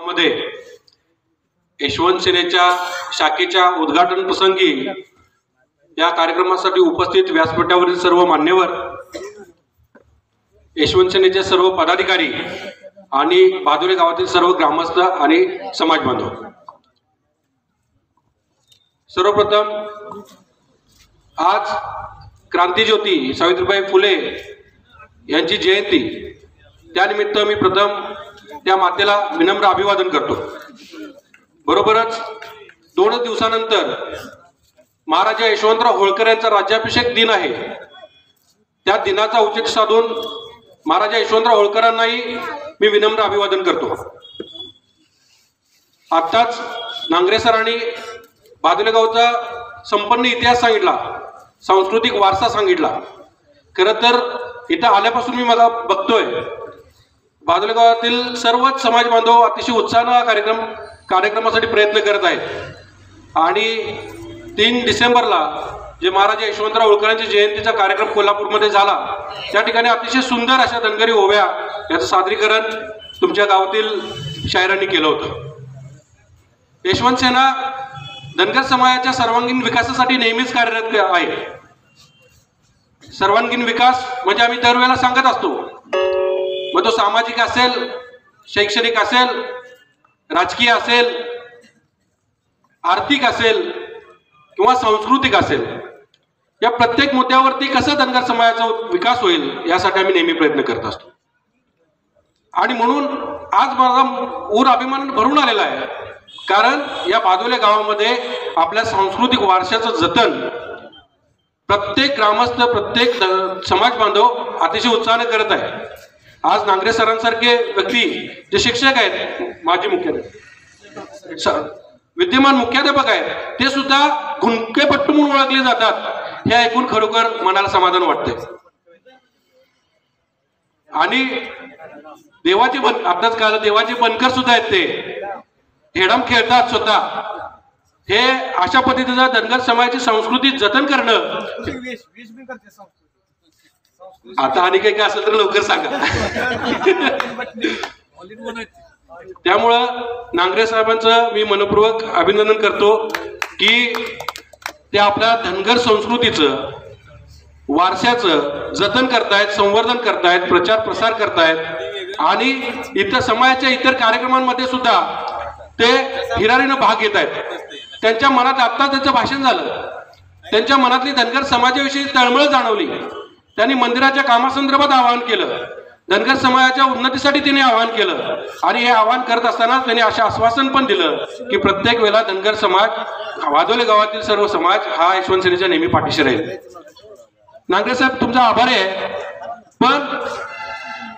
मध्ये यशवंत सेनेच्या शाखेच्या उद्घाटन प्रसंगी या कार्यक्रमासाठी उपस्थित व्यासपीठावरील सर्व मान्यवर, यशवंत सेनेचे सर्व पदाधिकारी आणि भादोली गावातील सर्व ग्रामस्थ आणि समाज बांधव, सर्वप्रथम आज क्रांतिज्योती सावित्रीबाई फुले यांची जयंती, त्यानिमित्त मी प्रथम त्या मातेला विनम्र अभिवादन करतो। बरोबरच 2 दिवसानंतर महाराजा यशवंतराव होळकर यांचा राज्याभिषेक दिन आहे। त्या दिनाचा औचित्य साधून महाराजा यशवंतराव होळकरांनाही मी विनम्र अभिवादन करतो। आत्ताच नांगरे सरांनी भादोली गावचा संपन्न इतिहास सांगितला, सांस्कृतिक वारसा सांगितला। खरं तर इथं आल्यापासून मी मला बघतोय भादोली गावातील सर्वच समाज बांधव अतिशय उत्साहाने कार्यक्रमासाठी प्रयत्न करत आहेत। आणि 3 डिसेंबरला जे महाराजा यशवंतराव होळकरांच्या जयंतीचा कार्यक्रम कोल्हापूरमध्ये झाला, त्या ठिकाणी अतिशय सुंदर अशा धनगरी ओव्या याचं सादरीकरण तुमच्या गावातील शायरांनी केलं होतं। यशवंत सेना धनगर समाजाच्या सर्वांगीण विकासासाठी नेहमीच कार्यरत आहे। सर्वांगीण विकास म्हणजे आम्ही दरवेळेला सांगत असतो, मग तो सामाजिक असेल, शैक्षणिक असेल, राजकीय असेल, आर्थिक असेल किंवा सांस्कृतिक असेल, या प्रत्येक मुद्द्यावरती कसं धनगर समाजाचा विकास होईल यासाठी आम्ही नेहमी प्रयत्न करत असतो। आणि म्हणून आज माझा ऊर अभिमान भरून आलेला आहे, कारण या भादोली गावामध्ये आपल्या सांस्कृतिक वारशाचं जतन प्रत्येक ग्रामस्थ, प्रत्येक समाज बांधव अतिशय उत्साहाने करत आहे। आज नांगरे सरांसारखे व्यक्ती जे शिक्षक आहेत, माजी मुख्याध्यापक, विद्यमान मुख्याध्यापक आहेत, ते सुद्धा गुंकेपट्टू म्हणून ओळखले जातात। हे ऐकून खरोखर मनाला समाधान वाटते। आणि आताच काल देवाचे बनकर सुद्धा आहेत, ते हेडम खेळतात स्वतः। हे अशा पद्धतीचं धनगर समाजाची संस्कृती जतन करणं, आता आणि काही काय असेल तर लवकर सांगा। त्यामुळं नांगरे साहेबांचं मी मनपूर्वक अभिनंदन करतो की ते आपल्या धनगर संस्कृतीचं, वारशाचं जतन करतायत, संवर्धन करतायत, प्रचार प्रसार करतायत आणि इतर समाजाच्या इतर कार्यक्रमांमध्ये सुद्धा ते हिरारीनं भाग घेत आहेत। त्यांच्या मनात आत्ता त्यांचं भाषण झालं, त्यांच्या मनातली धनगर समाजाविषयी तळमळ जाणवली। त्यांनी मंदिराच्या कामासंदर्भात आवाहन केलं, धनगर समाजाच्या उन्नतीसाठी त्यांनी आवाहन केलं। आणि हे आवाहन करत असतानाच त्यांनी असे आश्वासन पण दिलं की प्रत्येक वेळेला धनगर समाज, भादोली गावातील सर्व समाज हा यशवंत सेनेच्या नेहमी पाठीशी राहील। नांगरे साहेब, तुमचा आभारी आहे, पण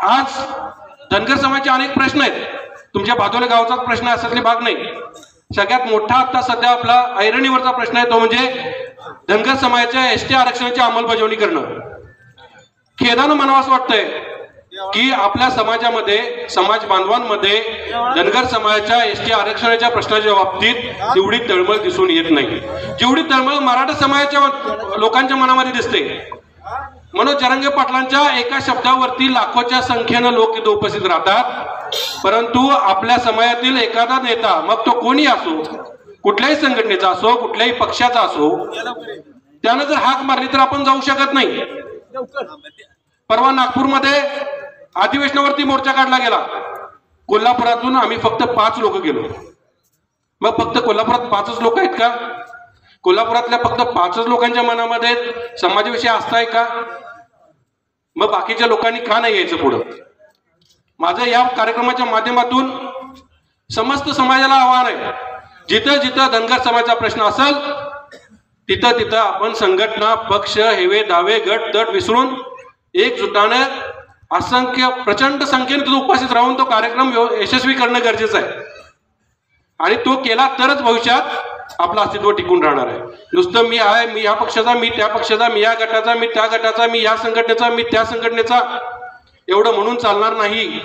आज धनगर समाजाचे अनेक प्रश्न आहेत। तुमच्या भादोली गावाचाच प्रश्न असातले भाग नाही। सगळ्यात मोठा आता सध्या आपला ऐरणीवरचा प्रश्न आहे, तो म्हणजे धनगर समाजाच्या एसटी आरक्षणाची अंमलबजावणी करणं। खेदानं म्हणावंसं वाटतंय की आपल्या समाजामध्ये, समाज बांधवांमध्ये धनगर समाजाच्या एसटी आरक्षणाच्या प्रश्नाच्या बाबतीत तेवढी तळमळ दिसून येत नाही, जेवढी तळमळ मराठा समाजाच्या लोकांच्या मनामध्ये दिसते। मनोज जरांगे पाटलांच्या एका शब्दावरती लाखोच्या संख्येनं लोक इथे उपस्थित राहतात, परंतु आपल्या समाजातील एखादा नेता, मग तो कोणी असो, कुठल्याही संघटनेचा असो, कुठल्याही पक्षाचा असो, त्यानं जर हाक मारली तर आपण जाऊ शकत नाही। परवा नागपूरमध्ये अधिवेशनावरती मोर्चा काढला गेला, कोल्हापुरातून आम्ही फक्त 5 लोक गेलो। मग फक्त कोल्हापुरात 5च लोक आहेत का? कोल्हापुरातल्या फक्त 5च लोकांच्या मनामध्ये समाजाविषयी आस्था आहे का? मग बाकीच्या लोकांनी का नाही यायचं पुढं? माझं या कार्यक्रमाच्या माध्यमातून समस्त समाजाला आव्हान आहे, जिथं जिथं धनगर समाजाचा प्रश्न असेल तिथं तिथं आपण संघटना, पक्ष, हेवे दावे, गट तट विसरून एकजुटाने असंख्य प्रचंड संख्येने तिथं उपस्थित राहून तो कार्यक्रम यशस्वी करणं गरजेचं आहे। आणि तो केला तरच भविष्यात आपलं अस्तित्व टिकून राहणार आहे। नुसतं मी आहे, मी ह्या पक्षाचा, मी त्या पक्षाचा, मी या गटाचा, मी त्या गटाचा, मी या संघटनेचा, मी त्या संघटनेचा, एवढं म्हणून चालणार नाही।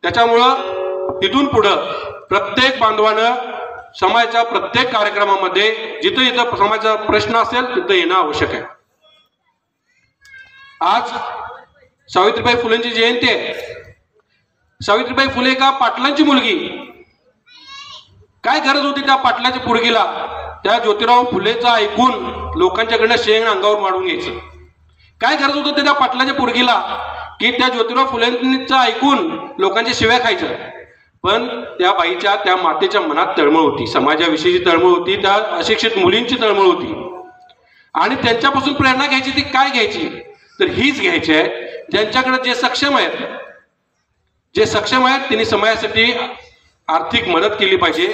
त्याच्यामुळं तिथून पुढं प्रत्येक बांधवानं समाजाच्या प्रत्येक कार्यक्रमामध्ये जिथं जिथं समाजाचा प्रश्न असेल तिथं येणं आवश्यक आहे। आज सावित्रीबाई फुलेंची जयंती आहे। सावित्रीबाई फुले का पाटलांची मुलगी? काय गरज होती त्या पाटलाच्या पोरगीला त्या ज्योतिराव फुलेचं ऐकून लोकांच्याकडनं शेंग अंगावर मारून घ्यायचं? काय गरज होतं त्या पाटलाच्या पोरगीला की त्या ज्योतिराव फुलेंचं ऐकून लोकांच्या शिव्या खायच्या? पण त्या बाईच्या, त्या मातेच्या मनात तळमळ होती, समाजाविषयीची तळमळ होती, त्या अशिक्षित मुलींची तळमळ होती. आणि त्यांच्यापासून प्रेरणा घ्यायची ती काय घ्यायची? तर हीच घ्यायची आहे ज्यांच्याकडे जे सक्षम आहेत, त्यांनी समाजासाठी आर्थिक मदत केली पाहिजे.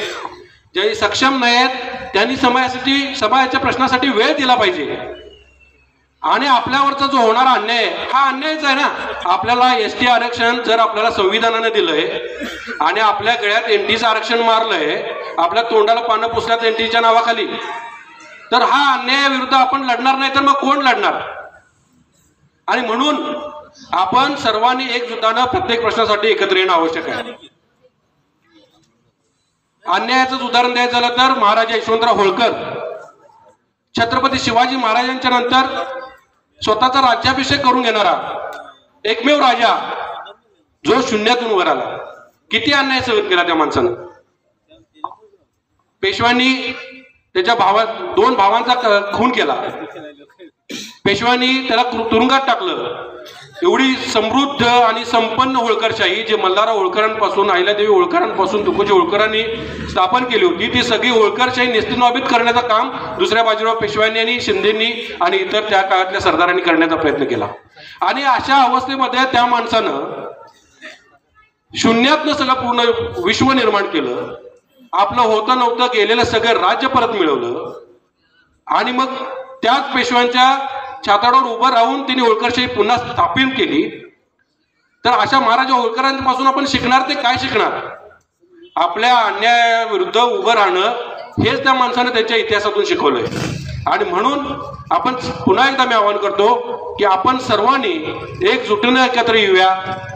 जे सक्षम नाही आहेत त्यांनी समाजाच्या प्रश्नासाठी वेळ दिला पाहिजे. आणि आपल्यावरचा जो होणारा अन्याय हा अन्यायच आहे ना. आपल्याला ST आरक्षण जर आपल्याला संविधानाने दिलंय आणि आपल्या गळ्यात NTचं आरक्षण मारलंय, आपल्या तोंडाला पानं पुसल्यात NTच्या नावाखाली, तर हा अन्यायाविरुद्ध आपण लढणार नाही तर मग कोण लढणार? आणि म्हणून आपण सर्वांनी एकजुटानं प्रत्येक प्रश्नासाठी एकत्र येणं आवश्यक आहे. अन्यायाचंच उदाहरण द्यायचं झालं तर महाराजा यशवंतराव होळकर, छत्रपती शिवाजी महाराजांच्या नंतर स्वतःचा राज्याभिषेक करून घेणारा एकमेव राजा जो शून्यातून वर आला. किती अन्याय सहन केला त्या माणसानं. पेशव्यांनी त्याच्या दोन भावांचा खून केला. पेशव्यांनी त्याला तुरुंगात टाकलं. एवढी समृद्ध आणि संपन्न होळकरशाही जे मल्हारराव होळकरांपासून, अहिल्यादेवी होळकरांपासून तुकोजी होळकरांनी स्थापन केली होती, ती सगळी होळकरशाही नेस्तनाबूत करण्याचं काम दुसऱ्या बाजीराव पेशव्यांनी आणि शिंदेंनी आणि इतर त्या काळातल्या सरदारांनी करण्याचा प्रयत्न केला. आणि अशा अवस्थेमध्ये त्या माणसानं शून्यातनं सगळं पूर्ण विश्व निर्माण केलं. आपलं होतं नव्हतं गेलेलं सगळं राज्य परत मिळवलं. आणि मग त्याच पेशव्यांच्या छाताडावर उभं राहून तिने होळकरशाही पुन्हा स्थापित केली. तर अशा महाराजा होळकरांपासून आपण शिकणार ते काय शिकणार? आपल्या अन्यायाविरुद्ध उभं राहणं हेच त्या माणसाने त्यांच्या इतिहासातून शिकवलंय. आणि म्हणून आपण पुन्हा एकदा मी आवाहन करतो की आपण सर्वांनी एकजुटीनं एकत्र येऊया.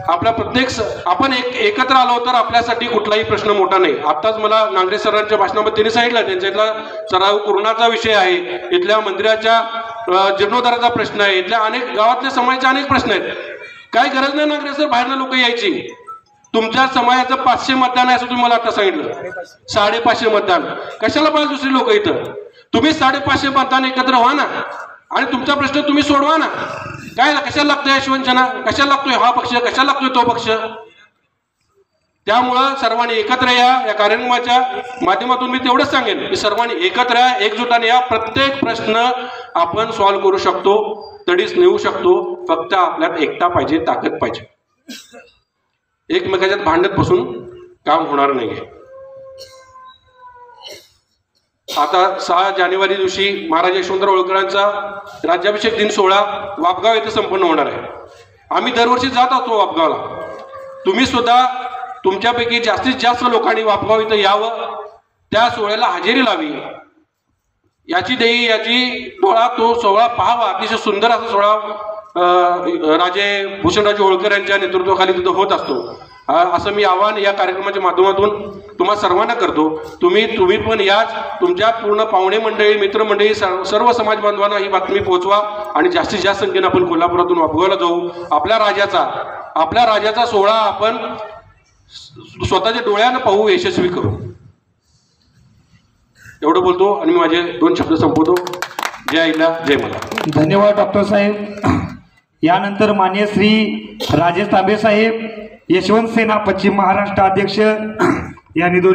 आपल्या आपण एकत्र आलो तर आपल्यासाठी कुठलाही प्रश्न मोठा नाही. आत्ताच मला नांगरे सरांच्या भाषणामध्ये त्यांनी सांगितलं त्यांच्या इथला सराव कोरोनाचा विषय आहे, इथल्या मंदिराच्या जीर्णोद्धाराचा प्रश्न आहे, इथल्या अनेक गावातल्या समाजाचे अनेक प्रश्न आहेत. काय गरज नाही नांगरे सर बाहेरनं लोक यायची. तुमच्या समाजाचं 500 मतदान आहे असं तुम्ही मला आता सांगितलं. 550 मतदान कशाला पाहिजे दुसरी लोक इथं? तुम्ही 550 मतदान एकत्र व्हा ना आणि तुमचा प्रश्न तुम्ही सोडवा ना. काय कशाला लागतोय यशवंतना? कशाला लागतोय हा पक्ष? कशाला लागतोय तो पक्ष? त्यामुळं सर्वांनी एकत्र या कार्यक्रमाच्या माध्यमातून मी तेवढंच सांगेन की सर्वांनी एकत्र या, एकजुटाने या. प्रत्येक प्रश्न आपण सॉल्व्ह करू शकतो, तडीस नेऊ शकतो. फक्त आपल्यात एकता पाहिजे, ताकद पाहिजे. एकमेकाच्यात भांडत बसून काम होणार नाहीये. आता 6 जानेवारी दिवशी महाराजा यशवंतराव होळकरांचा राज्याभिषेक दिन सोहळा वापगाव येथे संपन्न होणार आहे. आम्ही दरवर्षी जात असतो वापगावला. तुम्ही सुद्धा तुमच्यापैकी जास्तीत जास्त लोकांनी वापगाव इथं यावं, त्या सोहळ्याला हजेरी लावी, याची डोळा तो सोहळा पाहावा. अतिशय सुंदर असा सोहळा राजे भूषणराजे होळकर यांच्या नेतृत्वाखाली तिथं होत असतो. असं मी आवाहन या कार्यक्रमाच्या माध्यमातून तुम्हा सर्वांना करतो. तुम्ही पण याच, तुमच्या पूर्ण पाहुणे मंडळी, मित्रमंडळी, सर्व समाज बांधवांना ही बातमी पोहोचवा आणि जास्तीत जास्त संख्येने आपण कोल्हापुरातून वापगावला जाऊ. आपल्या राजाचा सोहळा आपण स्वतःच्या डोळ्यानं पाहू, यशस्वी करू. एवढं बोलतो आणि मी माझे 2 शब्द संपवतो. जय आईला, जय मला. धन्यवाद डॉक्टर साहेब. यानंतर मान्य श्री राजेश तांबे साहेब, यशवंत सेना पश्चिम महाराष्ट्र अध्यक्ष यांनी 2